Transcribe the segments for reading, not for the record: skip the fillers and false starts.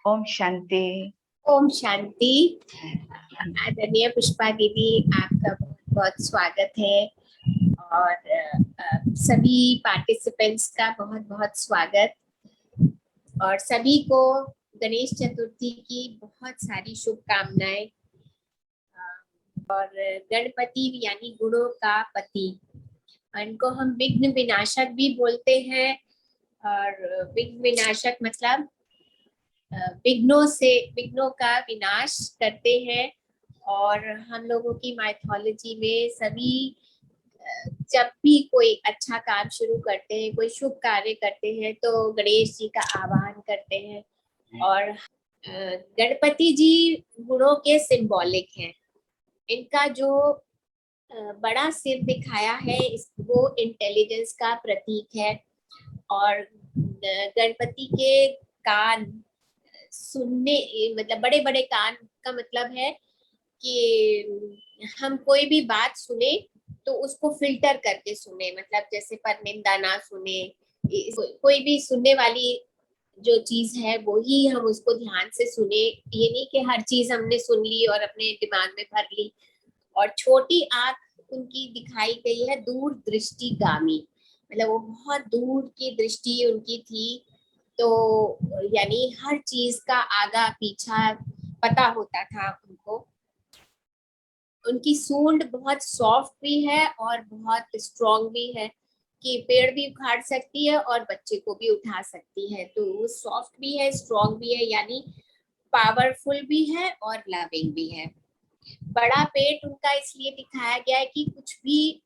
ओम शांति। ओम शांति। आदरणीय पुष्पा दीदी, आपका बहुत बहुत स्वागत है और सभी पार्टिसिपेंट्स का बहुत बहुत स्वागत और सभी को गणेश चतुर्थी की बहुत सारी शुभकामनाएं। और गणपति यानी गुणों का पति, इनको हम विघ्न विनाशक भी बोलते हैं। और विघ्न विनाशक मतलब विघ्नों का विनाश करते हैं। और हम लोगों की माइथोलॉजी में सभी जब भी कोई अच्छा काम शुरू करते हैं, कोई शुभ कार्य करते हैं, तो गणेश जी का आह्वान करते हैं। और गणपति जी गुणों के सिंबॉलिक हैं। इनका जो बड़ा सिर दिखाया है वो इंटेलिजेंस का प्रतीक है। और गणपति के कान सुनने, मतलब बड़े बड़े कान का मतलब है कि हम कोई भी बात सुने तो उसको फिल्टर करके सुने, मतलब जैसे परनिंदा ना सुने। कोई भी सुनने वाली जो चीज है वो ही हम उसको ध्यान से सुने। ये नहीं कि हर चीज हमने सुन ली और अपने दिमाग में भर ली। और छोटी आंख उनकी दिखाई गई है दूरदृष्टिगामी, मतलब वो बहुत दूर की दृष्टि उनकी थी। तो यानी हर चीज का आगा पीछा पता होता था उनको। उनकी सूंड बहुत सॉफ्ट भी है और बहुत स्ट्रॉन्ग भी है कि पेड़ भी उखाड़ सकती है और बच्चे को भी उठा सकती है। तो वो सॉफ्ट भी है, स्ट्रॉन्ग भी है, यानी पावरफुल भी है और लविंग भी है। बड़ा पेट उनका इसलिए दिखाया गया है कि कुछ भी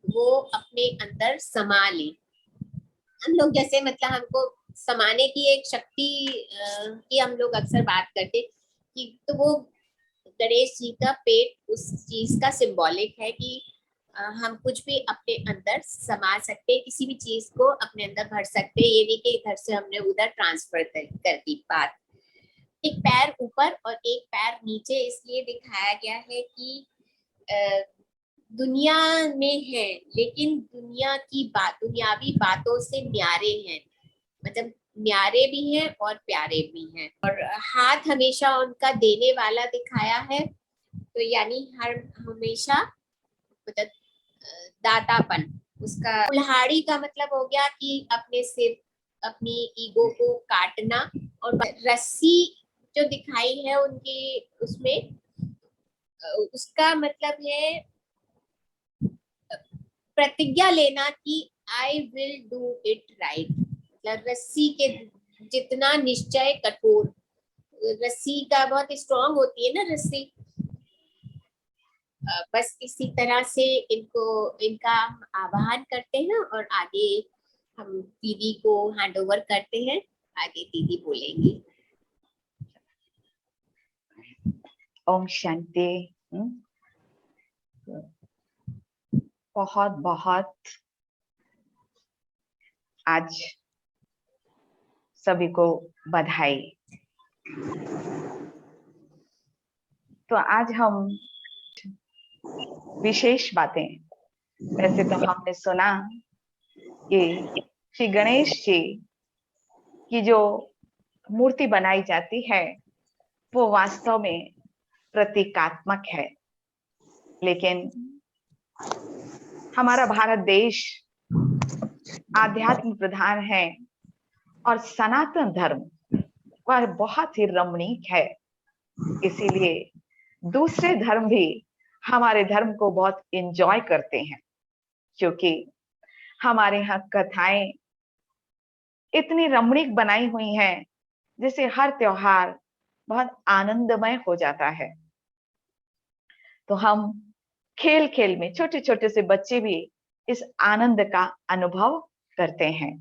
वो अपने अंदर समा ले। हम लोग जैसे मतलब हमको समाने की एक शक्ति की हम लोग अक्सर बात करते कि, तो वो गणेश जी का पेट उस चीज का सिंबॉलिक है कि हम कुछ भी अपने अंदर समा सकते, किसी भी चीज को अपने अंदर भर सकते। ये नहीं कि इधर से हमने उधर ट्रांसफर कर दी बात। एक पैर ऊपर और एक पैर नीचे इसलिए दिखाया गया है कि दुनिया में है, लेकिन दुनिया की दुनियावी बातों से न्यारे हैं, मतलब न्यारे भी हैं और प्यारे भी हैं। और हाथ हमेशा उनका देने वाला दिखाया है, तो यानी हमेशा मतलब दातापन। उसका कुल्हाड़ी का मतलब हो गया कि अपने सिर, अपनी ईगो को काटना। और रस्सी जो दिखाई है उनकी, उसमें उसका मतलब है प्रतिज्ञा लेना कि I will do it right. मतलब रस्सी के जितना निश्चय कठोर, रस्सी का बहुत स्ट्रॉन्ग होती है ना रस्सी। बस इसी तरह से इनका आह्वान करते हैं और आगे हम दीदी को हैंड ओवर करते हैं। आगे दीदी बोलेंगी। ओम शांति। बहुत बहुत आज सभी को बधाई। तो आज हम विशेष बातें, वैसे तो हमने सुना कि श्री गणेश जी की जो मूर्ति बनाई जाती है वो वास्तव में प्रतीकात्मक है, लेकिन हमारा भारत देश आध्यात्म प्रधान है और सनातन धर्म वह बहुत ही रमणीक है। इसीलिए दूसरे धर्म भी हमारे धर्म को बहुत एंजॉय करते हैं, क्योंकि हमारे यहाँ कथाएं इतनी रमणीक बनाई हुई हैं, जिससे हर त्योहार बहुत आनंदमय हो जाता है। तो हम खेल खेल में छोटे छोटे से बच्चे भी इस आनंद का अनुभव करते हैं।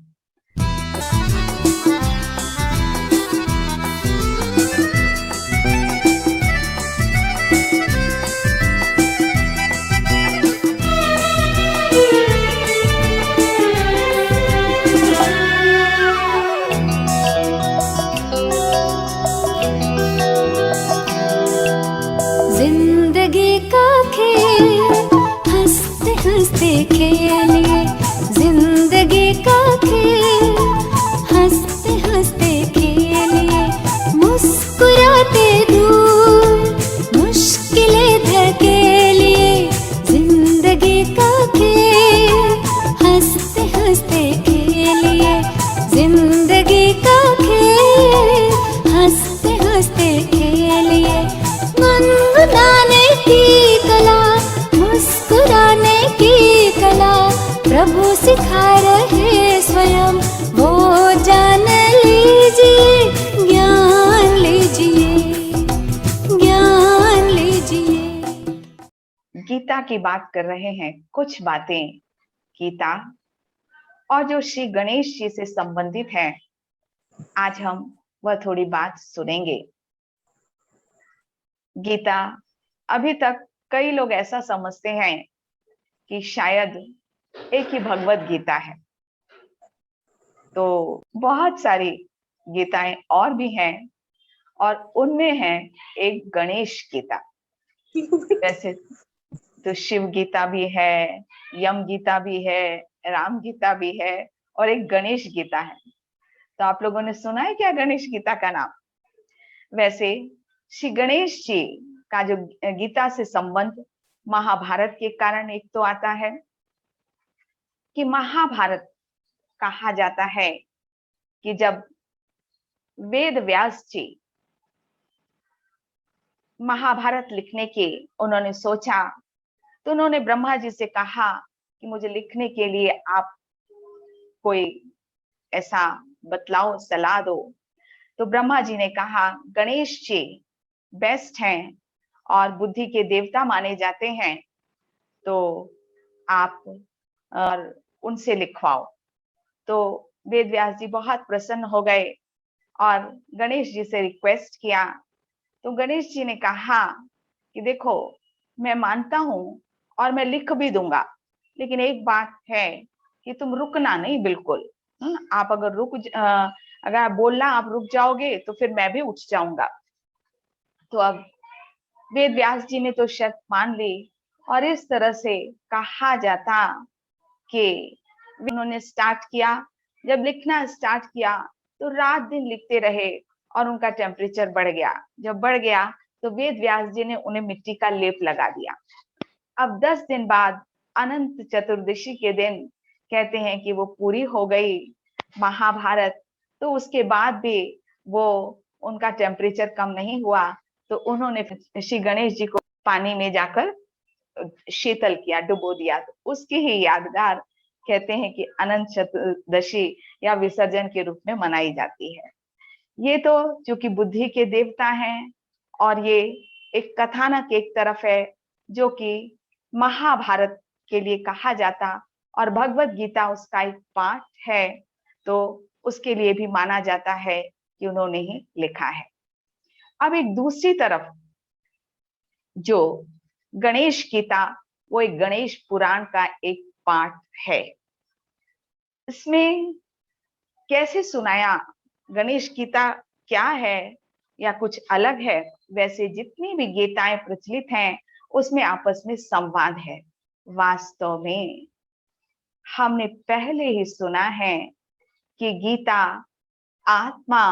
जिंदगी का खेल हंसते हंसते खेलिए, जिंदगी का खेल हंसते हंसते खेलिए, गीता की बात कर रहे हैं, कुछ बातें गीता और जो श्री गणेश जी से संबंधित है, आज हम वह थोड़ी बात सुनेंगे। गीता, अभी तक कई लोग ऐसा समझते हैं कि शायद एक ही भगवत गीता है, तो बहुत सारी गीताएं और भी हैं और उनमें है एक गणेश गीता। वैसे तो शिव गीता भी है, यम गीता भी है, राम गीता भी है और एक गणेश गीता है। तो आप लोगों ने सुना है क्या गणेश गीता का नाम? वैसे श्री गणेश जी का जो गीता से संबंध महाभारत के कारण एक तो आता है कि महाभारत कहा जाता है कि जब वेद व्यास जी महाभारत लिखने के उन्होंने सोचा, तो उन्होंने ब्रह्मा जी से कहा कि मुझे लिखने के लिए आप कोई ऐसा बतलाओ, सलाह दो। तो ब्रह्मा जी ने कहा गणेश जी बेस्ट हैं और बुद्धि के देवता माने जाते हैं, तो आप और उनसे लिखवाओ। तो वेद व्यास जी बहुत प्रसन्न हो गए और गणेश जी से रिक्वेस्ट किया। तो गणेश जी ने कहा कि देखो, मैं मानता हूं और मैं लिख भी दूंगा, लेकिन एक बात है कि तुम रुकना नहीं बिल्कुल। आप अगर अगर आप बोलना आप रुक जाओगे तो फिर मैं भी उठ जाऊंगा। तो अब वेद व्यास जी ने तो शर्त मान ली और इस तरह से कहा जाता कि उन्होंने स्टार्ट किया। जब लिखना स्टार्ट किया तो रात दिन लिखते रहे और उनका टेम्परेचर बढ़ गया। जब बढ़ गया तो वेद व्यास जी ने उन्हें मिट्टी का लेप लगा दिया। अब 10 दिन बाद अनंत चतुर्दशी के दिन कहते हैं कि वो पूरी हो गई महाभारत। तो उसके बाद भी वो उनका टेम्परेचर कम नहीं हुआ, तो उन्होंने श्री गणेश जी को पानी में जाकर शीतल किया, डुबो दिया। तो उसकी ही यादगार कहते हैं कि अनंत चतुर्दशी या विसर्जन के रूप में मनाई जाती है। ये तो चूंकि बुद्धि के देवता हैं और ये एक कथानक एक तरफ है जो कि महाभारत के लिए कहा जाता और भगवत गीता उसका एक पार्ट है, तो उसके लिए भी माना जाता है कि उन्होंने ही लिखा है। अब एक दूसरी तरफ जो गणेश गीता, वो एक गणेश पुराण का एक पार्ट है। इसमें कैसे सुनाया, गणेश गीता क्या है या कुछ अलग है? वैसे जितनी भी गीताएं प्रचलित हैं उसमें आपस में संवाद है। वास्तव में हमने पहले ही सुना है कि गीता आत्मा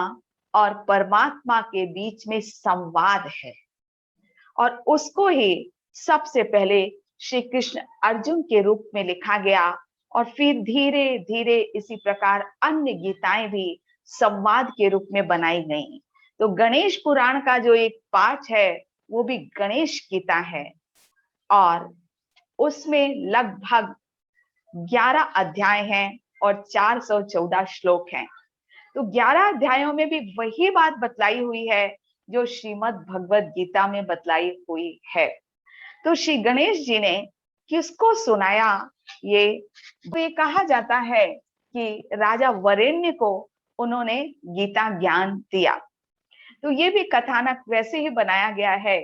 और परमात्मा के बीच में संवाद है और उसको ही सबसे पहले श्री कृष्ण अर्जुन के रूप में लिखा गया और फिर धीरे धीरे इसी प्रकार अन्य गीताएं भी संवाद के रूप में बनाई गई। तो गणेश पुराण का जो एक पार्ट है वो भी गणेश गीता है और उसमें लगभग 11 अध्याय हैं और 414 श्लोक हैं। तो 11 अध्यायों में भी वही बात बतलाई हुई है जो श्रीमद् भगवत गीता में बतलाई हुई है। तो श्री गणेश जी ने किसको सुनाया? ये कहा जाता है कि राजा वरेण्य को उन्होंने गीता ज्ञान दिया। तो ये भी कथानक वैसे ही बनाया गया है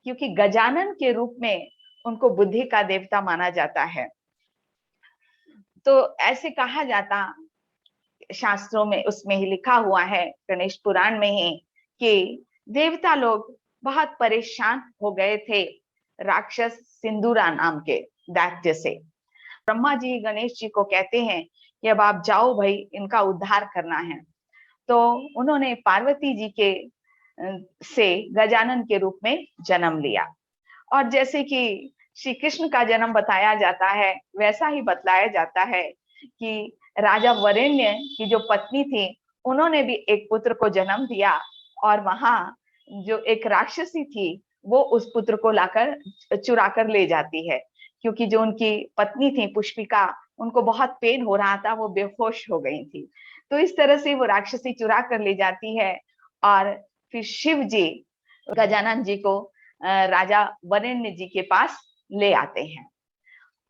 क्योंकि गजानन के रूप में उनको बुद्धि का देवता माना जाता है। तो ऐसे कहा जाता, शास्त्रों में उसमें ही लिखा हुआ है, गणेश पुराण में ही, कि देवता लोग बहुत परेशान हो गए थे राक्षस सिंदूरा नाम के दैत्य से। ब्रह्मा जी गणेश जी को कहते हैं कि अब आप जाओ भाई, इनका उद्धार करना है। तो उन्होंने पार्वती जी के से गजानन के रूप में जन्म लिया और जैसे कि श्री कृष्ण का जन्म बताया जाता है वैसा ही बतलाया जाता है कि राजा वरेण्य की जो पत्नी थी उन्होंने भी एक पुत्र को जन्म दिया और वहां जो एक राक्षसी थी वो उस पुत्र को लाकर चुरा कर ले जाती है, क्योंकि जो उनकी पत्नी थी पुष्पिका, उनको बहुत पेन हो रहा था, वो बेहोश हो गई थी। तो इस तरह से वो राक्षसी चुरा कर ले जाती है और फिर शिव जी गजानन जी को राजा वरेण्य जी के पास ले आते हैं।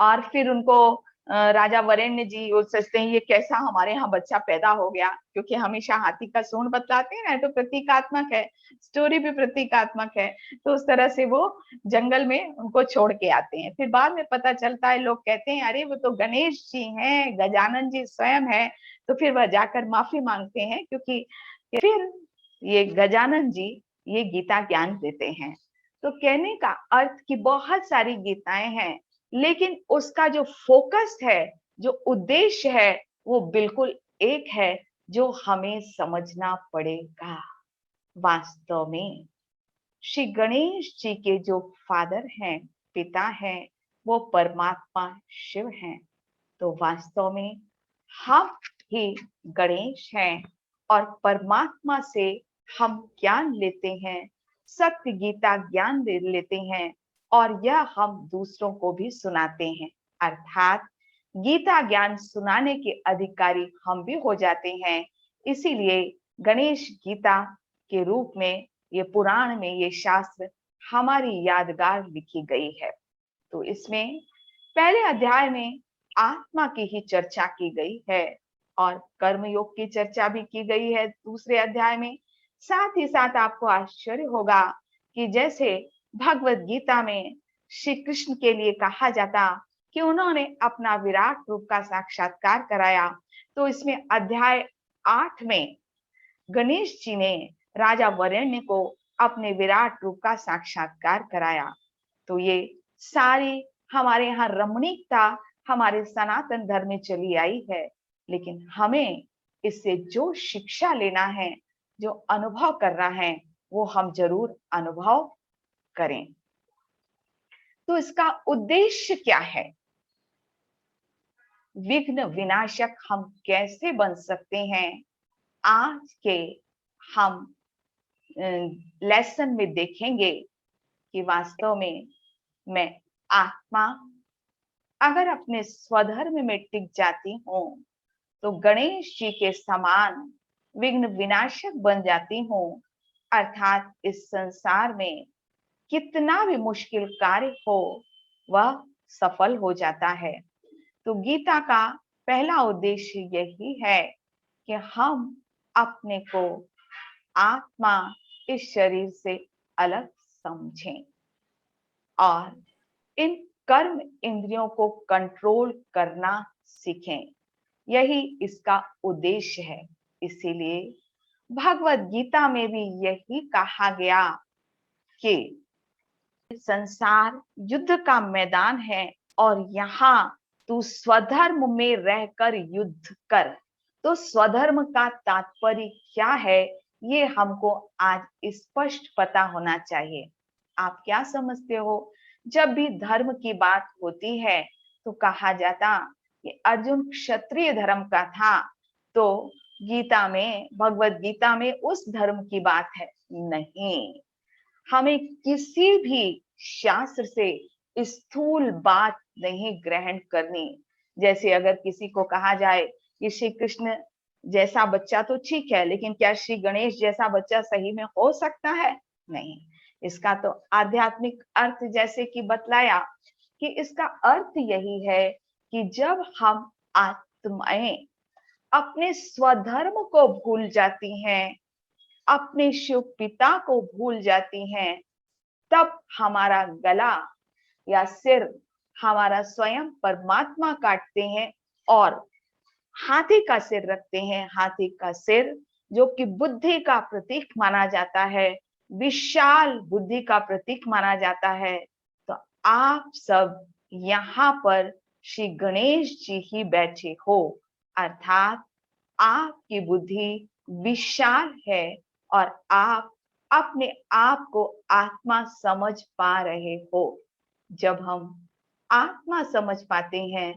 और फिर उनको राजा वरेण्य जी वो सोचते हैं ये कैसा हमारे यहाँ बच्चा पैदा हो गया, क्योंकि हमेशा हाथी का सूंड बतलाते हैं ना, तो प्रतीकात्मक है, स्टोरी भी प्रतीकात्मक है। तो उस तरह से वो जंगल में उनको छोड़ के आते हैं। फिर बाद में पता चलता है, लोग कहते हैं अरे वो तो गणेश जी हैं, गजानन जी स्वयं है। तो फिर वह जाकर माफी मांगते हैं, क्योंकि फिर ये गजानन जी ये गीता ज्ञान देते हैं। तो कहने का अर्थ कि बहुत सारी गीताएं हैं, लेकिन उसका जो फोकस है, जो उद्देश्य है, वो बिल्कुल एक है, जो हमें समझना पड़ेगा। वास्तव में श्री गणेश जी के जो फादर हैं, पिता हैं, वो परमात्मा शिव हैं। तो वास्तव में हम ही गणेश हैं और परमात्मा से हम ज्ञान लेते हैं, सत्य गीता ज्ञान लेते हैं, और यह हम दूसरों को भी सुनाते हैं। अर्थात गीता ज्ञान सुनाने के अधिकारी हम भी हो जाते हैं। इसीलिए गणेश गीता के रूप में ये पुराण में ये शास्त्र हमारी यादगार लिखी गई है। तो इसमें पहले अध्याय में आत्मा की ही चर्चा की गई है और कर्मयोग की चर्चा भी की गई है दूसरे अध्याय में। साथ ही साथ आपको आश्चर्य होगा कि जैसे भगवत गीता में श्री कृष्ण के लिए कहा जाता कि उन्होंने अपना विराट रूप का साक्षात्कार कराया, तो इसमें अध्याय 8 में गणेश जी ने राजा वरेण्य को अपने विराट रूप का साक्षात्कार कराया। तो ये सारी हमारे यहाँ रमणीकता हमारे सनातन धर्म में चली आई है, लेकिन हमें इससे जो शिक्षा लेना है, जो अनुभव करना है, वो हम जरूर अनुभव करें। तो इसका उद्देश्य क्या है? विघ्न विनाशक हम कैसे बन सकते हैं? आज के हम लेसन में देखेंगे कि वास्तव में मैं आत्मा अगर अपने स्वधर्म में टिक जाती हूँ तो गणेश जी के समान विघ्न विनाशक बन जाती हूँ। अर्थात इस संसार में कितना भी मुश्किल कार्य हो वह सफल हो जाता है। तो गीता का पहला उद्देश्य यही है कि हम अपने को आत्मा इस शरीर से अलग समझें और इन कर्म इंद्रियों को कंट्रोल करना सीखें। यही इसका उद्देश्य है। इसीलिए भगवत गीता में भी यही कहा गया कि संसार युद्ध का मैदान है और यहाँ तू स्वधर्म में रहकर युद्ध कर। तो स्वधर्म का तात्पर्य क्या है, ये हमको आज स्पष्ट पता होना चाहिए। आप क्या समझते हो? जब भी धर्म की बात होती है तो कहा जाता कि अर्जुन क्षत्रिय धर्म का था, तो गीता में, भगवत गीता में उस धर्म की बात है। नहीं, हमें किसी भी शास्त्र से स्थूल बात नहीं ग्रहण करनी। जैसे अगर किसी को कहा जाए कि श्री कृष्ण जैसा बच्चा तो ठीक है, लेकिन क्या श्री गणेश जैसा बच्चा सही में हो सकता है? नहीं। इसका तो आध्यात्मिक अर्थ जैसे कि बतलाया कि इसका अर्थ यही है कि जब हम आत्माएं अपने स्वधर्म को भूल जाती हैं, अपने शिव पिता को भूल जाती हैं, तब हमारा गला या सिर हमारा स्वयं परमात्मा काटते हैं और हाथी का सिर रखते हैं। हाथी का सिर जो कि बुद्धि का प्रतीक माना जाता है, विशाल बुद्धि का प्रतीक माना जाता है। तो आप सब यहाँ पर श्री गणेश जी ही बैठे हो, अर्थात आपकी बुद्धि विशाल है और आप अपने आप को आत्मा समझ पा रहे हो। जब हम आत्मा समझ पाते हैं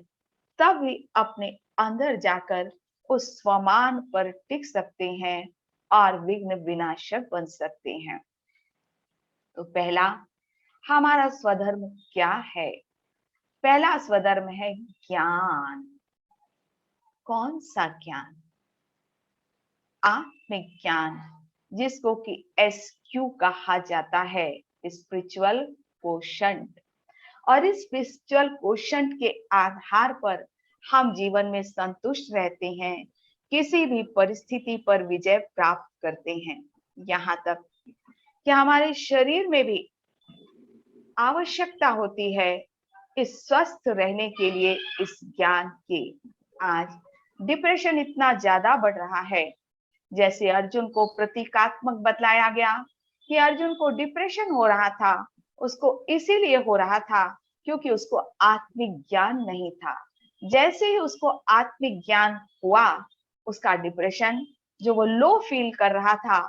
तब भी अपने अंदर जाकर उस स्वमान पर टिक सकते हैं और विघ्न विनाशक बन सकते हैं। तो पहला हमारा स्वधर्म क्या है? पहला स्वधर्म है ज्ञान। कौन सा ज्ञान? आत्मिक ज्ञान, जिसको कि SQ कहा जाता है, स्पिरिचुअल क्वोशंट। और इस स्पिरिचुअल कोशंट के आधार पर हम जीवन में संतुष्ट रहते हैं, किसी भी परिस्थिति पर विजय प्राप्त करते हैं। यहाँ तक कि हमारे शरीर में भी आवश्यकता होती है इस स्वस्थ रहने के लिए, इस ज्ञान की। आज डिप्रेशन इतना ज्यादा बढ़ रहा है, जैसे अर्जुन को प्रतीकात्मक बतलाया गया कि अर्जुन को डिप्रेशन हो रहा था, उसको इसीलिए हो रहा था क्योंकि उसको आत्मिक ज्ञान नहीं था। जैसे ही उसको आत्मिक ज्ञान हुआ, उसका डिप्रेशन जो वो लो फील कर रहा था,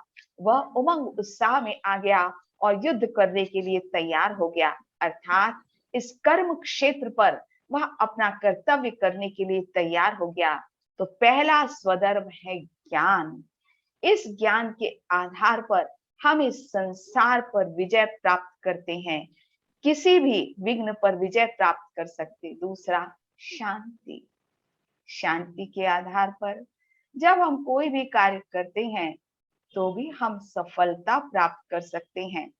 वह उमंग उत्साह में आ गया और युद्ध करने के लिए तैयार हो गया। अर्थात इस कर्म क्षेत्र पर वह अपना कर्तव्य करने के लिए तैयार हो गया। तो पहला स्वधर्म है ज्ञान। इस ज्ञान के आधार पर हम इस संसार पर विजय प्राप्त करते हैं, किसी भी विघ्न पर विजय प्राप्त कर सकते। दूसरा, शांति। शांति के आधार पर जब हम कोई भी कार्य करते हैं तो भी हम सफलता प्राप्त कर सकते हैं।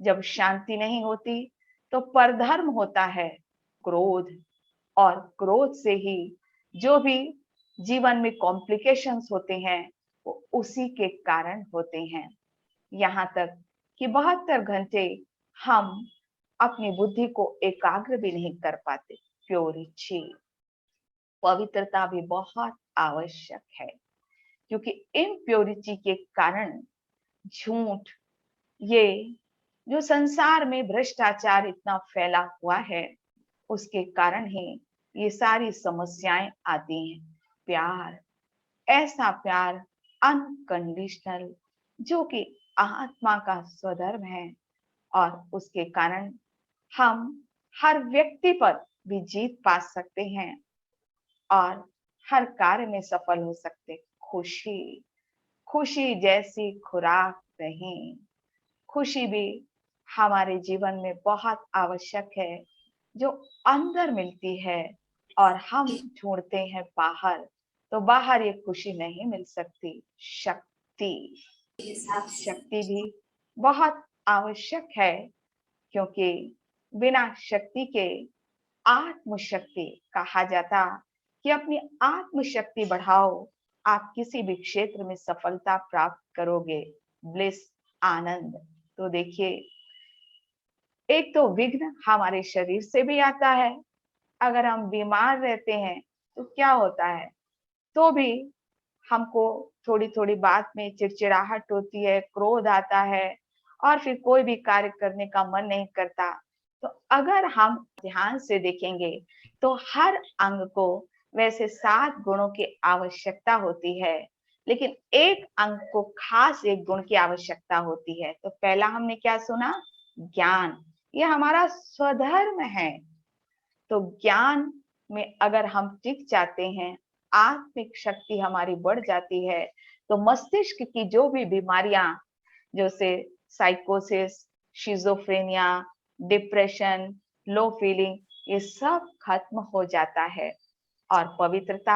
जब शांति नहीं होती तो परधर्म होता है, क्रोध, और क्रोध से ही जो भी जीवन में कॉम्प्लिकेशंस होते हैं वो उसी के कारण होते हैं। यहाँ तक कि 72 घंटे हम अपनी बुद्धि को एकाग्र भी नहीं कर पाते। प्योरिटी, पवित्रता भी बहुत आवश्यक है, क्योंकि इम्प्योरिटी के कारण झूठ, ये जो संसार में भ्रष्टाचार इतना फैला हुआ है, उसके कारण ही ये सारी समस्याएं आती हैं। प्यार, ऐसा प्यार अनकंडीशनल जो कि आत्मा का स्वधर्म है, और उसके कारण हम हर व्यक्ति पर भी जीत पा सकते हैं और हर कार्य में सफल हो सकते। खुशी, खुशी जैसी खुराक नहीं। खुशी भी हमारे जीवन में बहुत आवश्यक है, जो अंदर मिलती है और हम ढूंढते हैं बाहर, तो बाहर ये खुशी नहीं मिल सकती। शक्ति, शक्ति भी बहुत आवश्यक है, क्योंकि बिना शक्ति के आत्मशक्ति कहा जाता कि अपनी आत्मशक्ति बढ़ाओ, आप किसी भी क्षेत्र में सफलता प्राप्त करोगे। ब्लिस, आनंद। तो देखिए, एक तो विघ्न हमारे शरीर से भी आता है। अगर हम बीमार रहते हैं तो क्या होता है, तो भी हमको थोड़ी थोड़ी बात में चिड़चिड़ाहट होती है, क्रोध आता है और फिर कोई भी कार्य करने का मन नहीं करता। तो अगर हम ध्यान से देखेंगे तो हर अंग को वैसे 7 गुणों की आवश्यकता होती है, लेकिन एक अंग को खास एक गुण की आवश्यकता होती है। तो पहला हमने क्या सुना? ज्ञान। ये हमारा स्वधर्म है। तो ज्ञान में अगर हम टिक जाते हैं, आत्मिक शक्ति हमारी बढ़ जाती है, तो मस्तिष्क की जो भी बीमारियां, जैसे साइकोसिस, शिजोफ्रेनिया, डिप्रेशन, लो फीलिंग, ये सब खत्म हो जाता है। और पवित्रता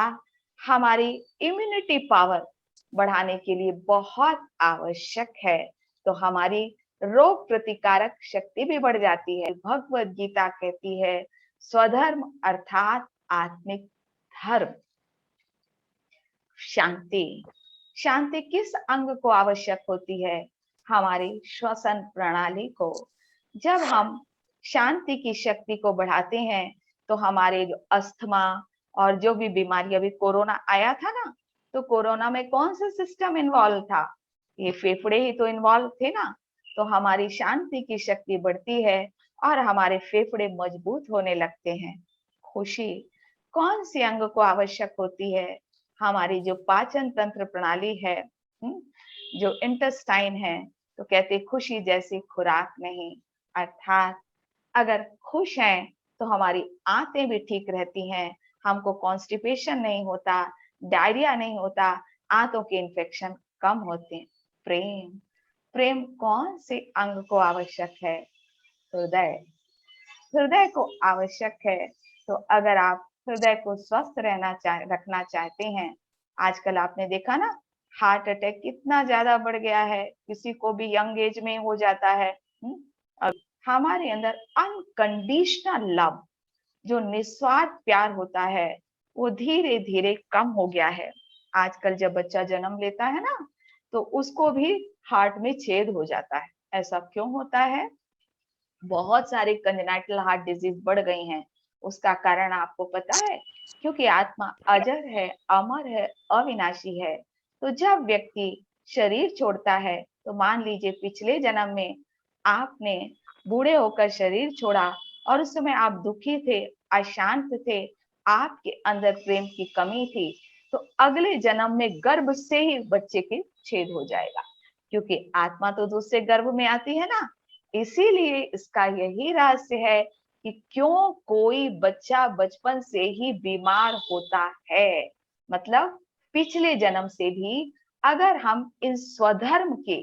हमारी इम्यूनिटी पावर बढ़ाने के लिए बहुत आवश्यक है। तो हमारी रोग प्रतिकारक शक्ति भी बढ़ जाती है। भगवत गीता कहती है, स्वधर्म अर्थात आत्मिक धर्म। शांति, शांति किस अंग को आवश्यक होती है? हमारी श्वसन प्रणाली को। जब हम शांति की शक्ति को बढ़ाते हैं तो हमारे जो अस्थमा और जो भी बीमारी, अभी कोरोना आया था ना, तो कोरोना में कौन सा सिस्टम इन्वॉल्व था? ये फेफड़े ही तो इन्वॉल्व थे ना। तो हमारी शांति की शक्ति बढ़ती है और हमारे फेफड़े मजबूत होने लगते हैं। खुशी कौन सी अंग को आवश्यक होती है? हमारी जो पाचन तंत्र प्रणाली है, जो इंटेस्टाइन है। तो कहते खुशी जैसी खुराक नहीं। अर्थात अगर खुश हैं तो हमारी आंतें भी ठीक रहती हैं, हमको कॉन्स्टिपेशन नहीं होता, डायरिया नहीं होता, आंतों के इन्फेक्शन कम होते हैं। प्रेम, प्रेम कौन से अंग को आवश्यक है? हृदय, हृदय को आवश्यक है। तो अगर आप हृदय को स्वस्थ रखना चाहते हैं, आजकल आपने देखा ना, हार्ट अटैक कितना ज्यादा बढ़ गया है, किसी को भी यंग एज में हो जाता है। अब हमारे अंदर अनकंडीशनल लव, जो निस्वार्थ प्यार होता है, वो धीरे धीरे कम हो गया है। आजकल जब बच्चा जन्म लेता है ना, तो उसको भी हार्ट में छेद हो जाता है। ऐसा क्यों होता है? बहुत सारे कंजेनाइटल हार्ट डिजीज बढ़ गई हैं। उसका कारण आपको पता है? क्योंकि आत्मा अजर है, अमर है, अविनाशी है। तो जब व्यक्ति शरीर छोड़ता है, तो मान लीजिए पिछले जन्म में आपने बूढ़े होकर शरीर छोड़ा और उस समय आप दुखी थे, अशांत थे, आपके अंदर प्रेम की कमी थी, तो अगले जन्म में गर्भ से ही बच्चे की छेद हो जाएगा, क्योंकि आत्मा तो दूसरे गर्भ में आती है ना। इसीलिए इसका यही रहस्य है कि क्यों कोई बच्चा बचपन से ही बीमार होता है। मतलब पिछले जन्म से भी अगर हम इन स्वधर्म की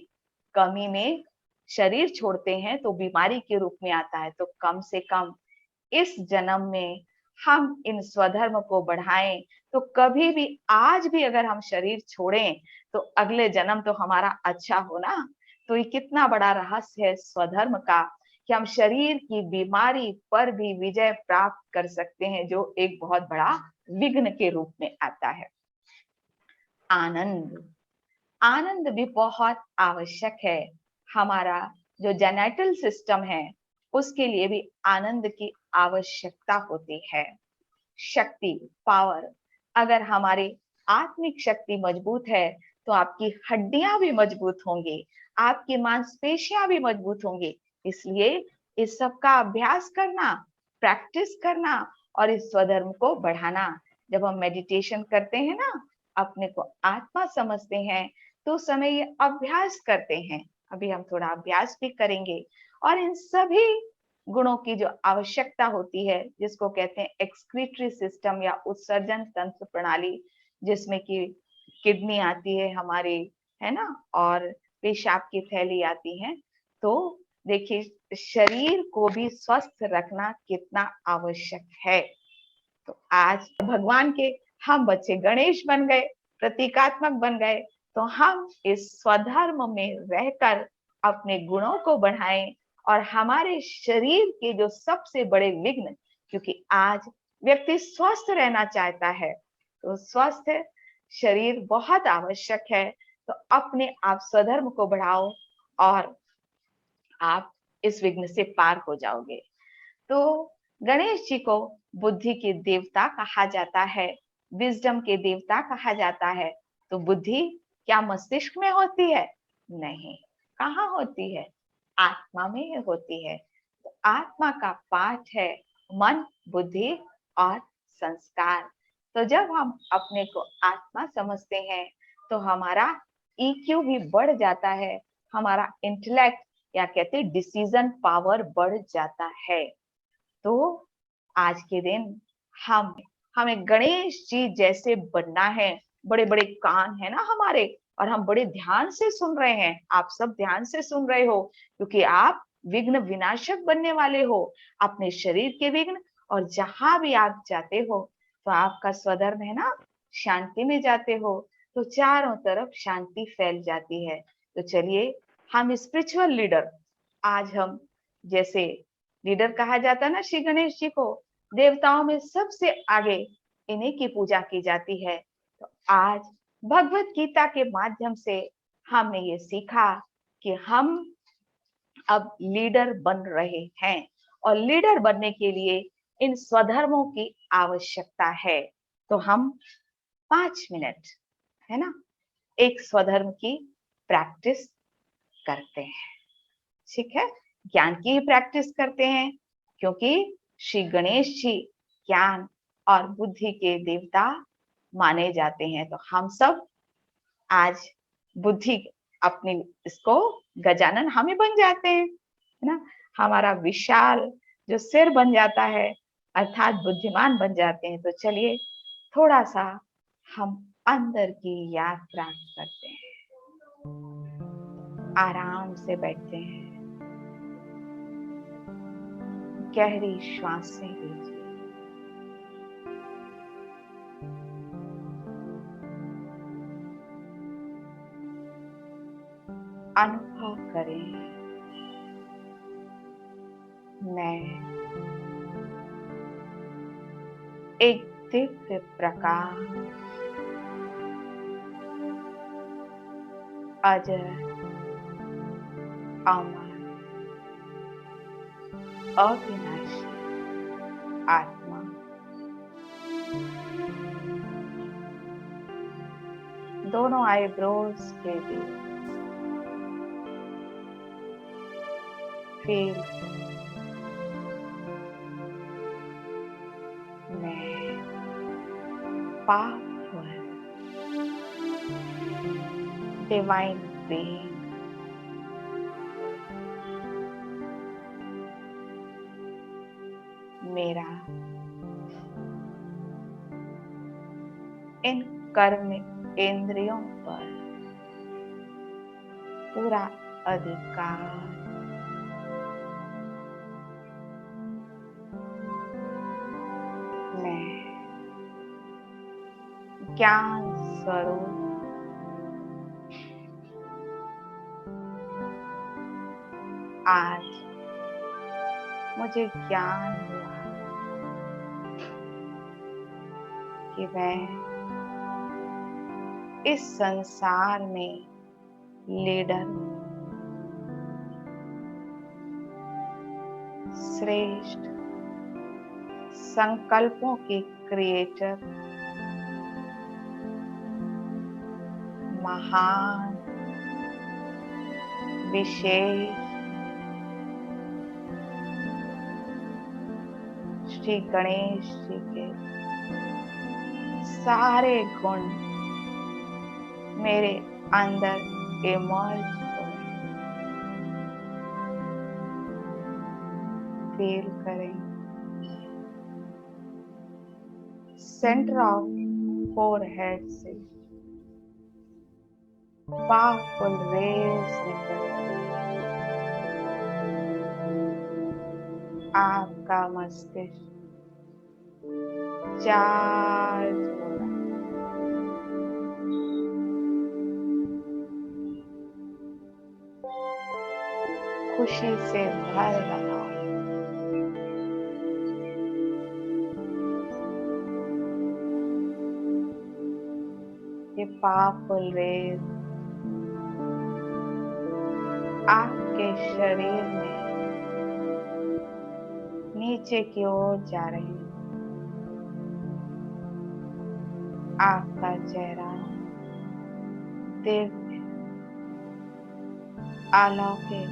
कमी में शरीर छोड़ते हैं तो बीमारी के रूप में आता है। तो कम से कम इस जन्म में हम इन स्वधर्म को बढ़ाएं, तो कभी भी आज भी अगर हम शरीर छोड़ें तो अगले जन्म तो हमारा अच्छा हो ना। तो ये कितना बड़ा रहस्य है स्वधर्म का, कि हम शरीर की बीमारी पर भी विजय प्राप्त कर सकते हैं, जो एक बहुत बड़ा विघ्न के रूप में आता है। आनंद, आनंद भी बहुत आवश्यक है। हमारा जो जेनेटल सिस्टम है, उसके लिए भी आनंद की आवश्यकता होती है। शक्ति, पावर, अगर हमारी आत्मिक शक्ति मजबूत है तो आपकी हड्डियां भी मजबूत होंगी, आपकी मांसपेशियां भी मजबूत होंगी। इसलिए इस सब का अभ्यास करना, प्रैक्टिस करना और इस स्वधर्म को बढ़ाना। जब हम मेडिटेशन करते हैं ना, अपने को आत्मा समझते हैं, तो उस समय ये अभ्यास करते हैं। अभी हम थोड़ा अभ्यास भी करेंगे और इन सभी गुणों की जो आवश्यकता होती है, जिसको कहते हैं एक्सक्रीटरी सिस्टम या उत्सर्जन तंत्र प्रणाली, जिसमें कि किडनी आती है हमारी, है ना, और पेशाब की थैली आती है। तो देखिए शरीर को भी स्वस्थ रखना कितना आवश्यक है। तो आज भगवान के हम बच्चे गणेश बन गए, प्रतीकात्मक बन गए। तो हम इस स्वधर्म में रहकर अपने गुणों को बढ़ाएं और हमारे शरीर के जो सबसे बड़े विघ्न, क्योंकि आज व्यक्ति स्वस्थ रहना चाहता है, तो स्वस्थ शरीर बहुत आवश्यक है। तो अपने आप स्वधर्म को बढ़ाओ और आप इस विघ्न से पार हो जाओगे। तो गणेश जी को बुद्धि के देवता कहा जाता है, विजडम के देवता कहा जाता है। तो बुद्धि क्या मस्तिष्क में होती है? नहीं। कहाँ होती है? आत्मा में होती है। तो आत्मा का पाठ है मन, बुद्धि और संस्कार। तो जब हम अपने को आत्मा समझते हैं तो हमारा EQ भी बढ़ जाता है, हमारा इंटेलेक्ट या कहते हैं डिसीजन पावर बढ़ जाता है। तो आज के दिन हमें गणेश जी जैसे बनना है। बड़े बड़े कान है ना हमारे, और हम बड़े ध्यान से सुन रहे हैं। आप सब ध्यान से सुन रहे हो, क्योंकि आप विघ्न विनाशक बनने वाले हो, अपने शरीर के विघ्न। और जहां भी आप जाते हो तो आपका स्वधर्म है ना, शांति में जाते हो तो चारों तरफ शांति फैल जाती है। तो चलिए हम स्पिरिचुअल लीडर, आज हम जैसे लीडर कहा जाता है ना श्री गणेश जी को, देवताओं में सबसे आगे इन्हीं की पूजा की जाती है। तो आज भगवत गीता के माध्यम से हमने ये सीखा कि हम अब लीडर बन रहे हैं, और लीडर बनने के लिए इन स्वधर्मों की आवश्यकता है। तो हम 5 मिनट, है ना, एक स्वधर्म की प्रैक्टिस करते हैं। ठीक है, ज्ञान की प्रैक्टिस करते हैं, क्योंकि श्री गणेश जी ज्ञान और बुद्धि के देवता माने जाते हैं। तो हम सब आज बुद्धि अपनी इसको गजानन हम ही बन जाते हैं, है ना। हमारा विशाल जो सिर बन जाता है, अर्थात बुद्धिमान बन जाते हैं। तो चलिए थोड़ा सा हम अंदर की यात्रा करते हैं। आराम से बैठते हैं, गहरी श्वासें लीजिए, अनुभव करें मैं एक दिव्य प्रकाश, अजर, अमर, अविनाशी आत्मा दोनों आईब्रोज के बीच फील मैं पावरफुल डिवाइन बीइंग मेरा इन कर्म इंद्रियों पर पूरा अधिकार मैं ज्ञान स्वरूप आज मुझे ज्ञान हुआ कि मैं इस संसार में लीडर हूं, श्रेष्ठ संकल्पों की क्रिएटर, महान विशेष श्री गणेश जी के सारे गुण मेरे अंदर इमर्ज हुए। फील करें सेंटर ऑफ फोरहेड से पावरफुल रेज निकल आपका मस्तिष्क चार्ज हो रहा है। खुशी से भर रहा है। ये पावरफुल रेज आपके शरीर में नीचे की ओर जा रहे हैं। आपका चेहरा दिव्य अलौकिक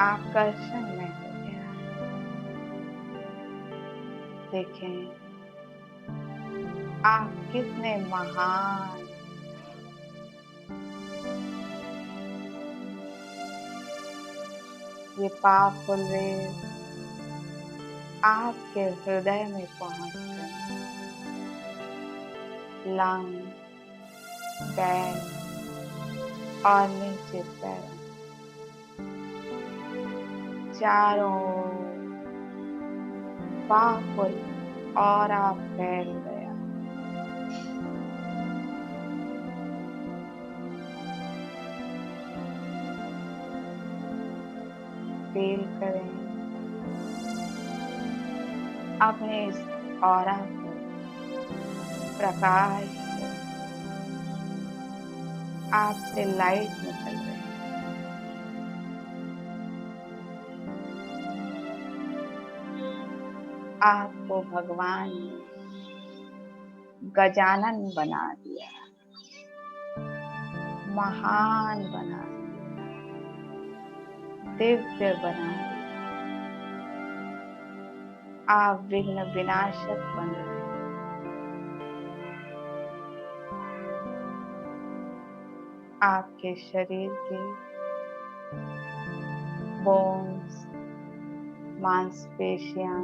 आकर्षण में हो गया। देखें आप कितने महान ये पावरफुल रेज आपके हृदय में पहुंचकर लंग, बैक और नीचे पैरों चारों पावरफुल और आप फैल गया। फील करें अपने इस ऑरा को, प्रकाश को, आपसे लाइट निकल रही है। आपको भगवान ने गजानन बना दिया, महान बना दिया, दिव्य बना दिया। आप विघ्न विनाशक बन रहे हैं। आपके शरीर के बोन्स, मांसपेशियां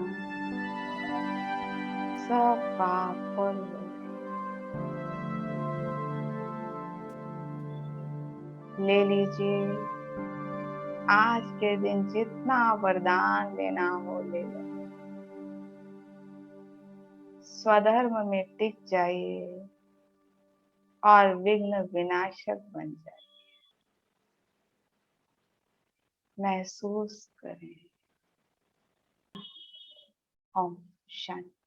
सब पावरफुल हो गए। ले लीजिए आज के दिन जितना वरदान लेना हो ले लो। स्वधर्म में टिक जाइए और विघ्न विनाशक बन जाइए। महसूस करें। ओम शांति।